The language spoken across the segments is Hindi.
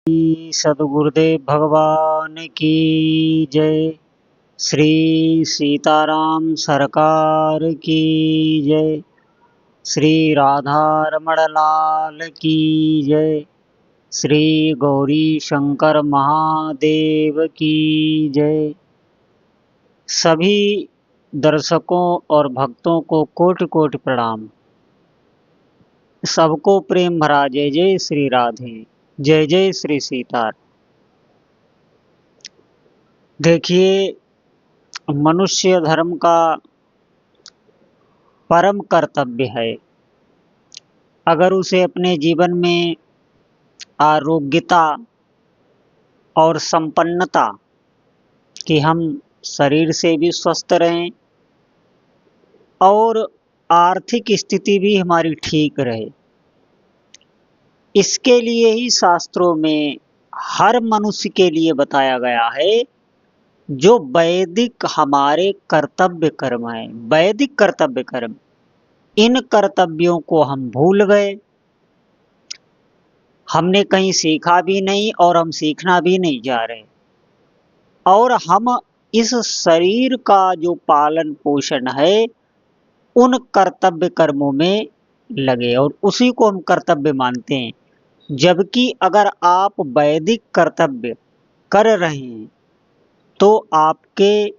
सदगुरुदेव भगवान की जय। श्री सीताराम सरकार की जय। श्री राधा रमण लाल की जय। श्री गौरी शंकर महादेव की जय। सभी दर्शकों और भक्तों को कोटि कोटि प्रणाम। सबको प्रेम भरा जय जय श्री राधे, जय जय श्री सीतार। देखिए, मनुष्य धर्म का परम कर्तव्य है, अगर उसे अपने जीवन में आरोग्यता और संपन्नता, कि हम शरीर से भी स्वस्थ रहें और आर्थिक स्थिति भी हमारी ठीक रहे, इसके लिए ही शास्त्रों में हर मनुष्य के लिए बताया गया है जो वैदिक हमारे कर्तव्य कर्म है। वैदिक कर्तव्य कर्म, इन कर्तव्यों को हम भूल गए, हमने कहीं सीखा भी नहीं और हम सीखना भी नहीं जा रहे, और हम इस शरीर का जो पालन पोषण है उन कर्तव्य कर्मों में लगे और उसी को हम कर्तव्य मानते हैं। जबकि अगर आप वैदिक कर्तव्य कर रहे हैं तो आपके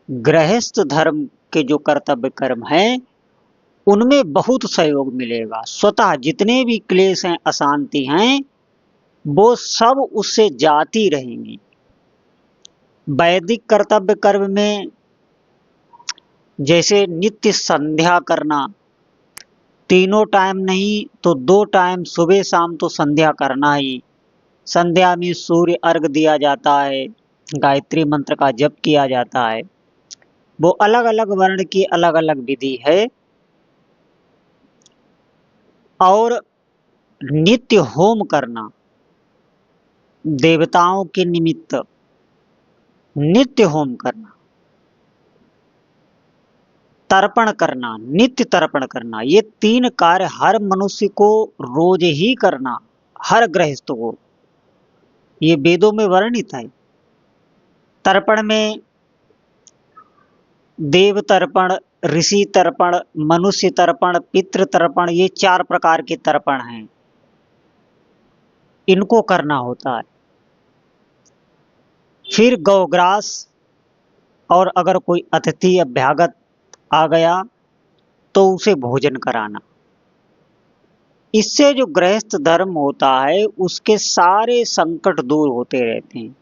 गृहस्थ धर्म के जो कर्तव्य कर्म हैं उनमें बहुत सहयोग मिलेगा। स्वतः जितने भी क्लेश हैं, अशांति हैं, वो सब उससे जाती रहेंगी। वैदिक कर्तव्य कर्म में जैसे नित्य संध्या करना, तीनों टाइम नहीं तो 2 टाइम सुबह शाम तो संध्या करना ही। संध्या में सूर्य अर्घ दिया जाता है, गायत्री मंत्र का जप किया जाता है। वो अलग अलग वर्ण की अलग अलग विधि है। और नित्य होम करना, देवताओं के निमित्त नित्य होम करना, तर्पण करना, नित्य तर्पण करना, ये 3 कार्य हर मनुष्य को रोज ही करना, हर गृहस्थ को। ये वेदों में वर्णित है। तर्पण में देव तर्पण, ऋषि तर्पण, मनुष्य तर्पण, पितृ तर्पण, ये 4 प्रकार के तर्पण हैं, इनको करना होता है। फिर गौग्रास, और अगर कोई अतिथि अभ्यागत आ गया तो उसे भोजन कराना। इससे जो गृहस्थ धर्म होता है उसके सारे संकट दूर होते रहते हैं,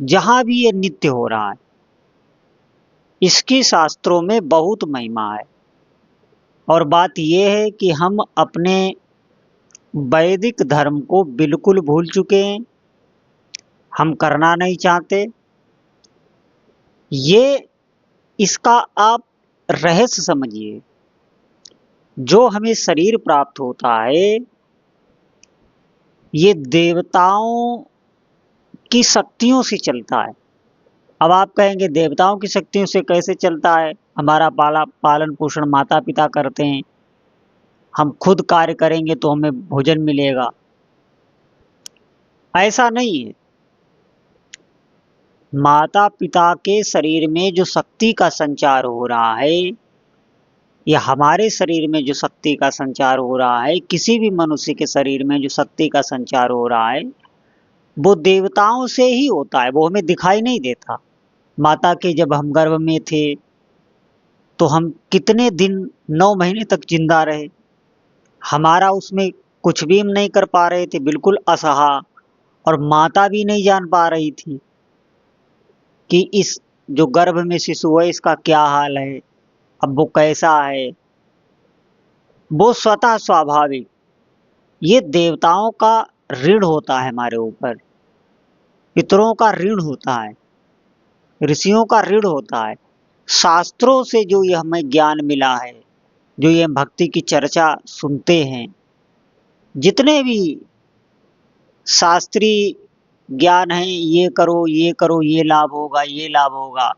जहां भी ये नित्य हो रहा है। इसकी शास्त्रों में बहुत महिमा है। और बात यह है कि हम अपने वैदिक धर्म को बिल्कुल भूल चुके हैं, हम करना नहीं चाहते। ये इसका आप रहस्य समझिए। जो हमें शरीर प्राप्त होता है ये देवताओं की शक्तियों से चलता है। अब आप कहेंगे देवताओं की शक्तियों से कैसे चलता है? हमारा पालन पोषण माता पिता करते हैं, हम खुद कार्य करेंगे तो हमें भोजन मिलेगा। ऐसा नहीं है। माता पिता के शरीर में जो शक्ति का संचार हो रहा है या हमारे शरीर में जो शक्ति का संचार हो रहा है, किसी भी मनुष्य के शरीर में जो शक्ति का संचार हो रहा है वो देवताओं से ही होता है, वो हमें दिखाई नहीं देता। माता के जब हम गर्भ में थे तो हम कितने दिन, 9 महीने तक जिंदा रहे, हमारा उसमें कुछ भी हम नहीं कर पा रहे थे, बिल्कुल असहा। और माता भी नहीं जान पा रही थी कि इस जो गर्भ में शिशु है इसका क्या हाल है, अब वो कैसा है। वो स्वतः स्वाभाविक, ये देवताओं का ऋण होता है हमारे ऊपर, पितरों का ऋण होता है, ऋषियों का ऋण होता है। शास्त्रों से जो ये हमें ज्ञान मिला है, जो ये भक्ति की चर्चा सुनते हैं, जितने भी शास्त्रीय ज्ञान है, ये करो ये करो, ये लाभ होगा ये लाभ होगा,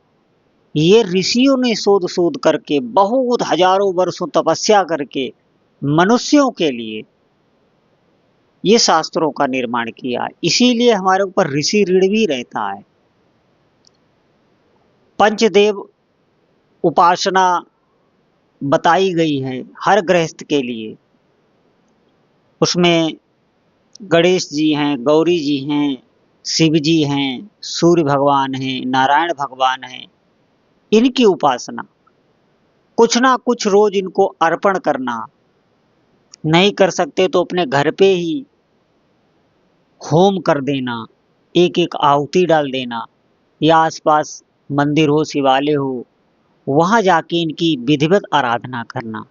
ये ऋषियों ने शोध शोध करके बहुत हजारों वर्षों तपस्या करके मनुष्यों के लिए ये शास्त्रों का निर्माण किया। इसीलिए हमारे ऊपर ऋषि ऋण भी रहता है। पंचदेव उपासना बताई गई है हर गृहस्थ के लिए। उसमें गणेश जी हैं, गौरी जी हैं, शिव जी हैं, सूर्य भगवान हैं, नारायण भगवान हैं। इनकी उपासना, कुछ ना कुछ रोज इनको अर्पण करना। नहीं कर सकते तो अपने घर पे ही होम कर देना, एक एक आहुति डाल देना, या आसपास मंदिर हो, शिवालय हो, वहां जाके इनकी विधिवत आराधना करना।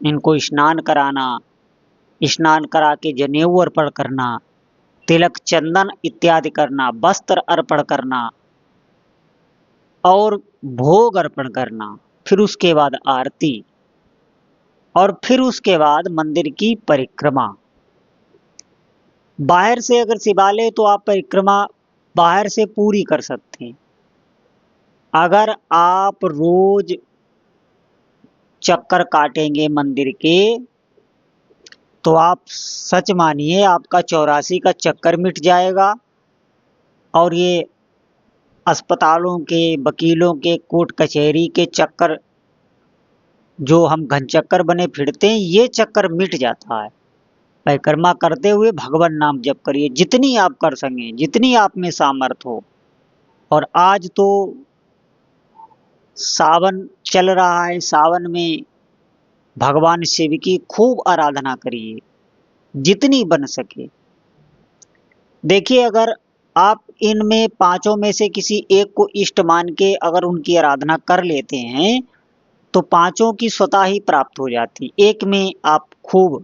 इनको स्नान कराना, स्नान करा के जनेऊ अर्पण करना, तिलक चंदन इत्यादि करना, वस्त्र अर्पण करना और भोग अर्पण करना। फिर उसके बाद आरती, और फिर उसके बाद मंदिर की परिक्रमा। बाहर से अगर शिवालय तो आप परिक्रमा बाहर से पूरी कर सकते हैं। अगर आप रोज चक्कर काटेंगे मंदिर के, तो आप सच मानिए आपका 84 का चक्कर मिट जाएगा। और ये अस्पतालों के, वकीलों के, कोर्ट कचहरी के चक्कर, जो हम घन चक्कर बने फिरते हैं, ये चक्कर मिट जाता है। परिक्रमा करते हुए भगवान नाम जप करिए, जितनी आप कर सकें, जितनी आप में सामर्थ्य हो। और आज तो सावन चल रहा है, सावन में भगवान शिव की खूब आराधना करिए, जितनी बन सके। देखिए, अगर आप इनमें पांचों में से किसी एक को इष्ट मान के अगर उनकी आराधना कर लेते हैं, तो पांचों की स्वतः ही प्राप्त हो जाती। एक में आप खूब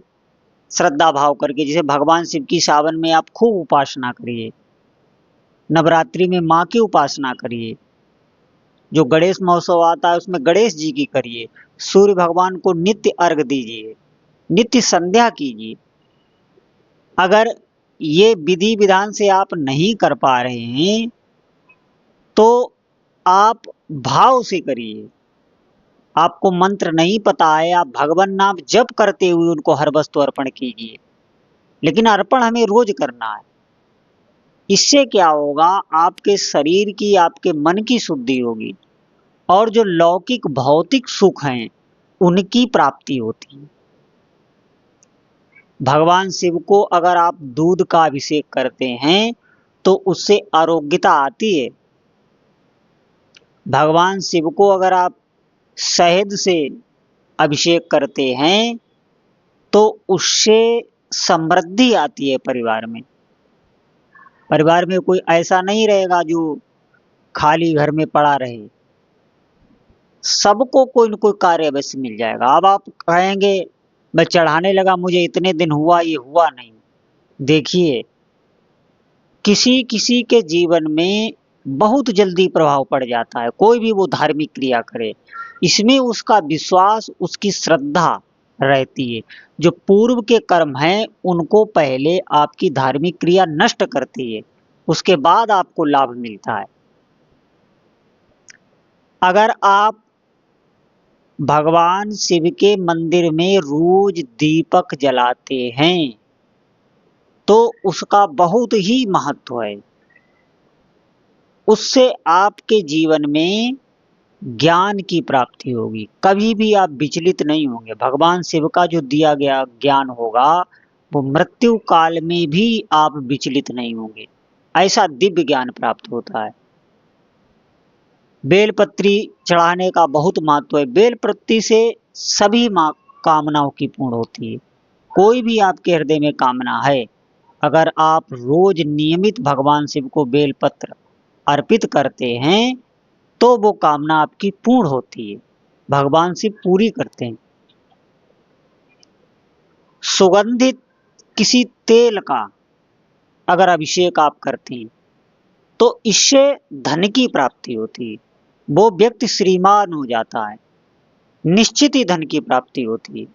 श्रद्धा भाव करके, जैसे भगवान शिव की सावन में आप खूब उपासना करिए, नवरात्रि में माँ की उपासना करिए, जो गणेश महोत्सव आता है उसमें गणेश जी की करिए, सूर्य भगवान को नित्य अर्घ दीजिए, नित्य संध्या कीजिए। अगर ये विधि विधान से आप नहीं कर पा रहे हैं, तो आप भाव से करिए। आपको मंत्र नहीं पता है, आप भगवान नाम जप करते हुए उनको हर वस्तु अर्पण कीजिए, लेकिन अर्पण हमें रोज करना है। इससे क्या होगा, आपके शरीर की, आपके मन की शुद्धि होगी, और जो लौकिक भौतिक सुख हैं उनकी प्राप्ति होती है। भगवान शिव को अगर आप दूध का अभिषेक करते हैं तो उससे आरोग्यता आती है। भगवान शिव को अगर आप शहद से अभिषेक करते हैं तो उससे समृद्धि आती है परिवार में। परिवार में कोई ऐसा नहीं रहेगा जो खाली घर में पड़ा रहे। सबको कोई न कोई कार्य अवश्य मिल जाएगा। अब आप कहेंगे मैं चढ़ाने लगा, मुझे इतने दिन हुआ, ये हुआ नहीं। देखिए, किसी किसी के जीवन में बहुत जल्दी प्रभाव पड़ जाता है, कोई भी वो धार्मिक क्रिया करे, इसमें उसका विश्वास, उसकी श्रद्धा रहती है। जो पूर्व के कर्म हैं उनको पहले आपकी धार्मिक क्रिया नष्ट करती है, उसके बाद आपको लाभ मिलता है। अगर आप भगवान शिव के मंदिर में रोज दीपक जलाते हैं तो उसका बहुत ही महत्व है। उससे आपके जीवन में ज्ञान की प्राप्ति होगी, कभी भी आप विचलित नहीं होंगे। भगवान शिव का जो दिया गया ज्ञान होगा वो मृत्यु काल में भी आप विचलित नहीं होंगे, ऐसा दिव्य ज्ञान प्राप्त होता है। बेलपत्री चढ़ाने का बहुत महत्व है। बेलपत्री से सभी कामनाओं की पूर्ण होती है। कोई भी आपके हृदय में कामना है, अगर आप रोज नियमित भगवान शिव को बेलपत्र अर्पित करते हैं तो वो कामना आपकी पूर्ण होती है, भगवान शिव पूरी करते हैं। सुगंधित किसी तेल का अगर अभिषेक आप करते हैं तो इससे धन की प्राप्ति होती है, वो व्यक्ति श्रीमान हो जाता है, निश्चित ही धन की प्राप्ति होती है।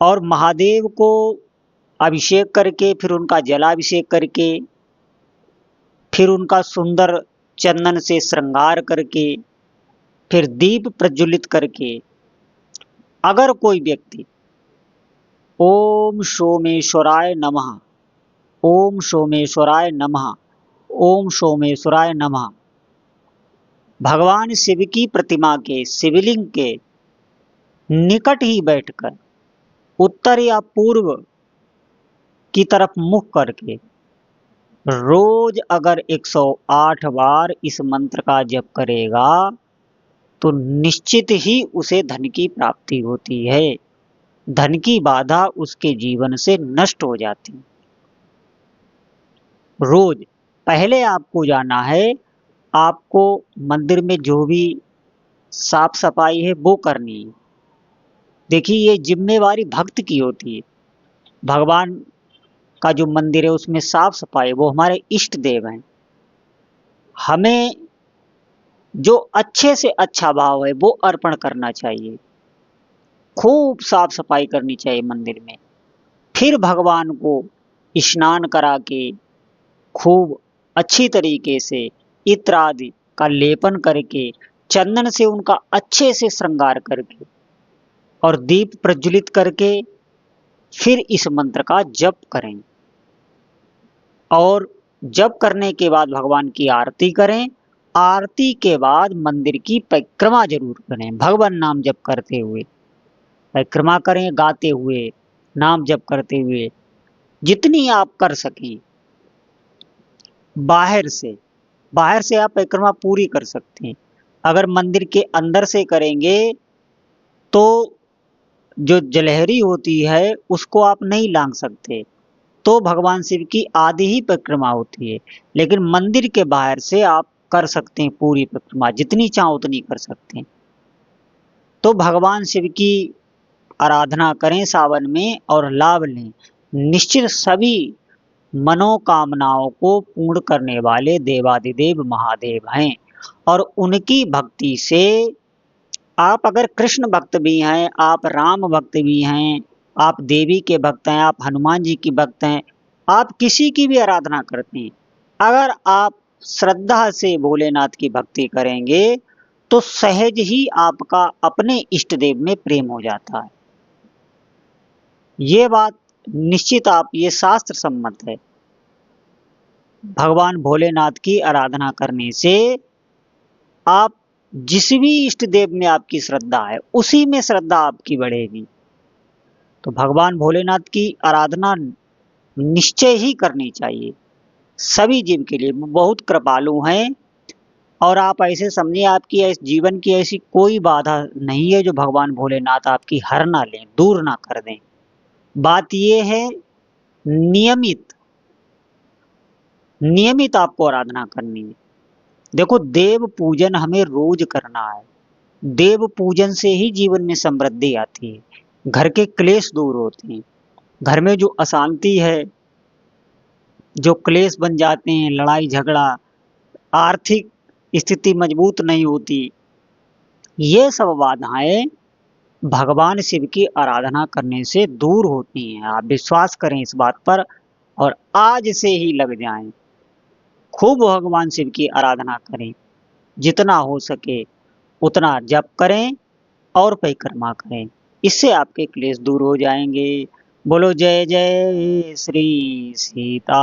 और महादेव को अभिषेक करके, फिर उनका जलाभिषेक करके, फिर उनका सुंदर चंदन से श्रृंगार करके, फिर दीप प्रज्वलित करके, अगर कोई व्यक्ति ओम सोमेश्वराय नमः, ओम सोमेश्वराय नमः, ओम सोमेश्वराय नमः। भगवान शिव की प्रतिमा के शिवलिंग के निकट ही बैठकर उत्तर या पूर्व की तरफ मुख करके रोज अगर 108 बार इस मंत्र का जप करेगा तो निश्चित ही उसे धन की प्राप्ति होती है, धन की बाधा उसके जीवन से नष्ट हो जाती। रोज पहले आपको जाना है, आपको मंदिर में जो भी साफ सफाई है वो करनी है। देखिए, ये जिम्मेवारी भक्त की होती है। भगवान का जो मंदिर है उसमें साफ सफाई, वो हमारे इष्ट देव हैं। हमें जो अच्छे से अच्छा भाव है वो अर्पण करना चाहिए। खूब साफ सफाई करनी चाहिए मंदिर में। फिर भगवान को स्नान करा के खूब अच्छी तरीके से इत्र आदि का लेपन करके, चंदन से उनका अच्छे से श्रृंगार करके और दीप प्रज्वलित करके फिर इस मंत्र का जप करें। और जप करने के बाद भगवान की आरती करें। आरती के बाद मंदिर की परिक्रमा जरूर करें, भगवान नाम जप करते हुए परिक्रमा करें, गाते हुए, नाम जप करते हुए, जितनी आप कर सकें। बाहर से आप परिक्रमा पूरी कर सकते हैं। अगर मंदिर के अंदर से करेंगे तो जो जलहरी होती है उसको आप नहीं लांघ सकते, तो भगवान शिव की आधी ही परिक्रमा होती है। लेकिन मंदिर के बाहर से आप कर सकते हैं पूरी परिक्रमा, जितनी चाहो उतनी कर सकते हैं। तो भगवान शिव की आराधना करें सावन में और लाभ लें। निश्चित सभी मनोकामनाओं को पूर्ण करने वाले देवादिदेव महादेव हैं। और उनकी भक्ति से आप अगर कृष्ण भक्त भी हैं, आप राम भक्त भी हैं, आप देवी के भक्त हैं, आप हनुमान जी की भक्त हैं, आप किसी की भी आराधना करते हैं, अगर आप श्रद्धा से भोलेनाथ की भक्ति करेंगे तो सहज ही आपका अपने इष्ट देव में प्रेम हो जाता है। ये बात निश्चित, आप ये शास्त्र सम्मत है। भगवान भोलेनाथ की आराधना करने से आप जिस भी इष्ट देव में आपकी श्रद्धा है उसी में श्रद्धा आपकी बढ़ेगी। तो भगवान भोलेनाथ की आराधना निश्चय ही करनी चाहिए सभी जीव के लिए। बहुत कृपालु हैं और आप ऐसे समझिए, आपकी जीवन की ऐसी कोई बाधा नहीं है जो भगवान भोलेनाथ आपकी हर ना लें, दूर ना कर दें। बात ये है नियमित आपको आराधना करनी है। देखो, देव पूजन हमें रोज करना है। देव पूजन से ही जीवन में समृद्धि आती है, घर के क्लेश दूर होते हैं। घर में जो अशांति है, जो क्लेश बन जाते हैं, लड़ाई झगड़ा, आर्थिक स्थिति मजबूत नहीं होती, ये सब बाधाएं भगवान शिव की आराधना करने से दूर होती हैं। आप विश्वास करें इस बात पर और आज से ही लग जाएं। खूब भगवान शिव की आराधना करें, जितना हो सके उतना जप करें और परिक्रमा करें। इससे आपके क्लेश दूर हो जाएंगे। बोलो जय जय श्री सीताराम।